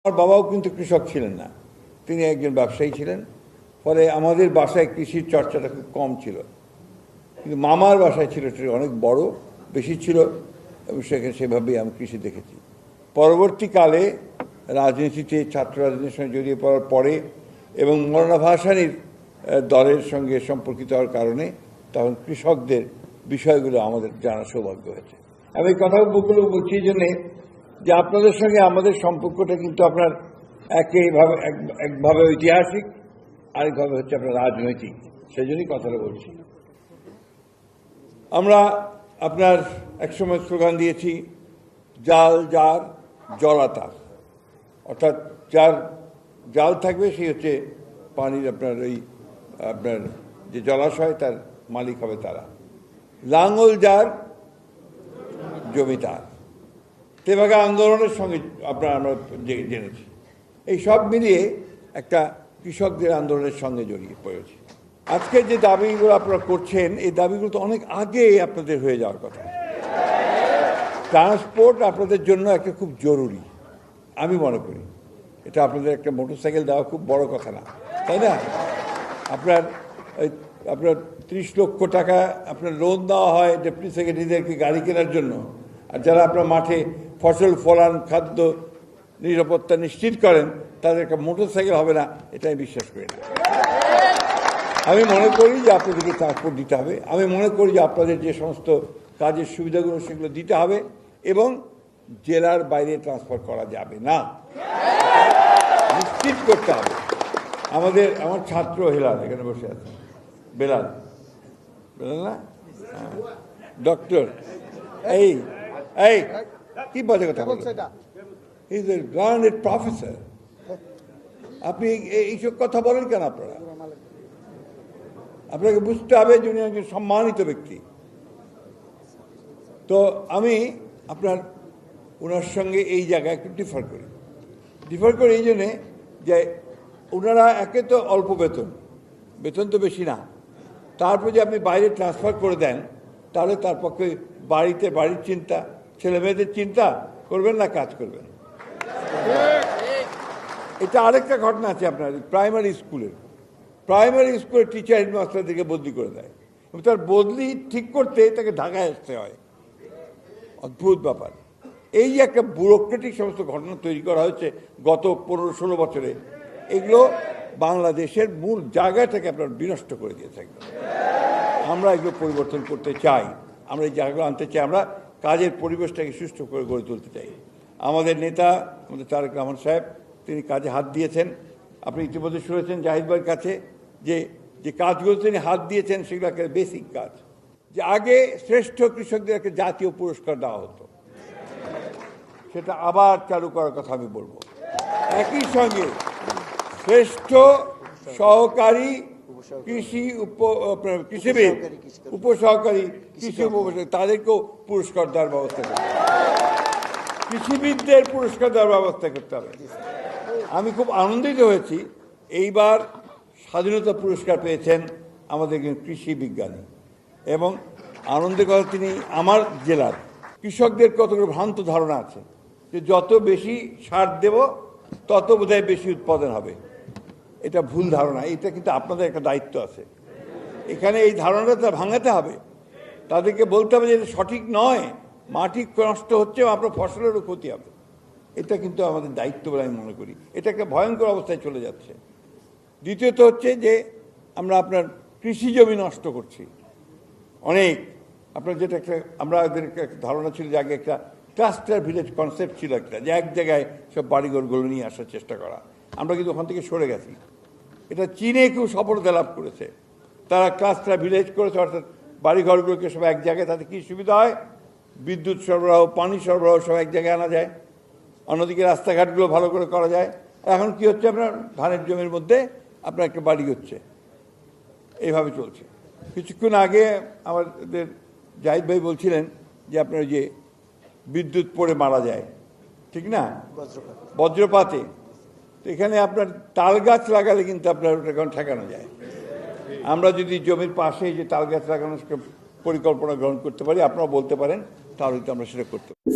আমার বাবাও কিন্তু কৃষক ছিলেন না, তিনি একজন ব্যবসায়ী ছিলেন। ফলে আমাদের বাসায় কৃষির চর্চাটা খুব কম ছিল, কিন্তু মামার বাসায় ছিল সেটা অনেক বড়, বেশি ছিল, এবং সেখানে সেভাবেই আমি কৃষি দেখেছি। পরবর্তীকালে রাজনীতিতে, ছাত্র রাজনীতির সঙ্গে জড়িয়ে পড়ার পরে এবং মৌলানা ভাসানীর দলের সঙ্গে সম্পর্কিত হওয়ার কারণে তখন কৃষকদের বিষয়গুলো আমাদের জানার সৌভাগ্য হয়েছে। আমি এই কথাগুলো বলছি এই জন্যে যে আপনাদের সঙ্গে আমাদের সম্পর্কটা কিন্তু আপনার একভাবে ঐতিহাসিক, আরেকভাবে হচ্ছে আপনার রাজনৈতিক, সেই জন্যই কথাটা বলছি। আমরা আপনার একসময় স্লোগান দিয়েছি, জাল যার জলা তার, অর্থাৎ যার জাল থাকবে সেই হচ্ছে পানির আপনার যে জলাশয় তার মালিক হবে তারা, লাঙ্গল যার জমি তার। তেভাগা আন্দোলনের সঙ্গে আমরা জেনেছি, এই সব মিলিয়ে একটা কৃষকদের আন্দোলনের সঙ্গে জড়িয়ে পড়েছি। আজকে যে দাবিগুলো আপনারা করছেন, এই দাবিগুলো তো অনেক আগে আপনাদের হয়ে যাওয়ার কথা। ট্রান্সপোর্ট আপনাদের জন্য একটা খুব জরুরি, আমি মনে করি। এটা আপনাদের একটা মোটরসাইকেল দেওয়া খুব বড় কথা না, তাই না? আপনার 30 লক্ষ টাকা আপনার লোন দেওয়া হয় ডেপুটি সেক্রেটারিদেরকে গাড়ি কেনার জন্য, আর যারা আপনার মাঠে ফসল ফলান, খাদ্য নিরাপত্তা নিশ্চিত করেন, তাদের একটা মোটরসাইকেল হবে না, এটা আমি বিশ্বাস করি না। আমি মনে করি যে আপনাদেরকে ট্রান্সপোর্ট দিতে হবে, আমি মনে করি যে আপনাদের যে সমস্ত কাজের সুবিধাগুলো সেগুলো দিতে হবে, এবং জেলার বাইরে ট্রান্সফার করা যাবে না, নিশ্চিত করতে হবে। আমার ছাত্র হেলাল এখানে বসে আছে, বেলাল না, ডক্টর, এই কি বাজে কথা বলছেন? He is a grounded professor. আপনি এইসব কথা বলেন কেন? আপনাকে বুঝতে হবে যে উনি একজন সম্মানিত ব্যক্তি। তো আমি ওনার সঙ্গে এই জায়গায় একটু ডিফার করি এই জন্যে যে ওনারা একে তো অল্প বেতন তো বেশি না, তারপর যে আপনি বাইরে ট্রান্সফার করে দেন, তাহলে তার পক্ষে বাড়ির চিন্তা, ছেলে মেয়েদের চিন্তা করবেন না, কাজ করবেন। এটা আরেকটা ঘটনা আছে আপনার প্রাইমারি স্কুলের টিচার হেডমাস্টারদেরকে বদলি করে দেয়, এবং তার বদলি ঠিক করতে তাকে ঢাকায় আসতে হয়। অদ্ভুত ব্যাপার। এই যে একটা ব্যুরোক্রেটিক সমস্ত ঘটনা তৈরি করা হয়েছে গত 15-16 বছরে, এগুলো বাংলাদেশের মূল জায়গাটাকে আপনার বিনষ্ট করে দিয়েছে। আমরা এগুলো পরিবর্তন করতে চাই, আমরা এই জায়গাগুলো আনতে চাই, আমরা কাজের পরিবেশটাকে সুষ্ঠু করে গড়ে তুলতে চাই। আমাদের নেতা, আমাদের তারেক রহমান সাহেব, তিনি কাজে হাত দিয়েছেন। আপনি ইতিমধ্যে শুনেছেন জাহিদ ভাইয়ের কাছে যে কাজগুলো তিনি হাত দিয়েছেন, সেগুলো একটা বেসিক কাজ। যে আগে শ্রেষ্ঠ কৃষকদের একটা জাতীয় পুরস্কার দেওয়া হতো, সেটা আবার চালু করার কথা আমি বলবো। একই সঙ্গে শ্রেষ্ঠ সহকারী কৃষিবিদ, উপসহকারী কৃষি উপসহকারী, তাদেরকেও পুরস্কার দেওয়ার ব্যবস্থা করতে হবে, কৃষিবিদদের পুরস্কার দেওয়ার ব্যবস্থা করতে হবে। আমি খুব আনন্দিত হয়েছি, এইবার স্বাধীনতা পুরস্কার পেয়েছেন আমাদের কৃষি বিজ্ঞানী, এবং আনন্দের কথা, তিনি আমার জেলার কৃষকদের কতগুলো ভ্রান্ত ধারণা আছে যে যত বেশি সার দেব তত বোধহয় বেশি উৎপাদন হবে। এটা ভুল ধারণা। এটা কিন্তু আপনাদের একটা দায়িত্ব আছে এখানে, এই ধারণাটা ভাঙাতে হবে, তাদেরকে বলতে হবে যে এটা সঠিক নয়, মাটি নষ্ট হচ্ছে, আপনার ফসলেরও ক্ষতি হবে। এটা কিন্তু আমাদের দায়িত্ব বলে আমি মনে করি। এটা একটা ভয়ঙ্কর অবস্থায় চলে যাচ্ছে। দ্বিতীয়ত হচ্ছে যে আমরা আপনার কৃষি জমি নষ্ট করছি অনেক। আপনার যেটা আমাদের একটা ধারণা ছিল যে আগে একটা ক্লাস্টার ভিলেজ কনসেপ্ট ছিল একটা, যে এক জায়গায় সব বাড়িঘরগুলো নিয়ে আসার চেষ্টা করা। আমরা কিন্তু ওখান থেকে সরে গেছি। এটা চীনে খুব সফলতা লাভ করেছে, তারা ক্লাস্টার ভিলেজ করেছে, অর্থাৎ বাড়িঘরগুলোকে সব এক জায়গায়, তাতে কী সুবিধা হয়, বিদ্যুৎ সরবরাহ, পানি সরবরাহ সব এক জায়গায় আনা যায়, অন্যদিকে রাস্তাঘাটগুলো ভালো করে করা যায়। এখন কি হচ্ছে, আপনার ধানের জমির মধ্যে আপনার একটা বাড়ি হচ্ছে, এইভাবে চলছে। কিছুক্ষণ আগে আমাদের জাহিদ ভাই বলছিলেন যে আপনার যে বিদ্যুৎ পড়ে মারা যায়, ঠিক না, বজ্রপাতে। তো এখানে আপনার তাল গাছ লাগালে কিন্তু আপনার ওটা এখন ঠেকানো যায়। আমরা যদি জমির পাশে যে তাল গাছ লাগানোর পরিকল্পনা গ্রহণ করতে পারি, আপনারা বলতে পারেন, তাহলে তো আমরা সেটা করতে পারি।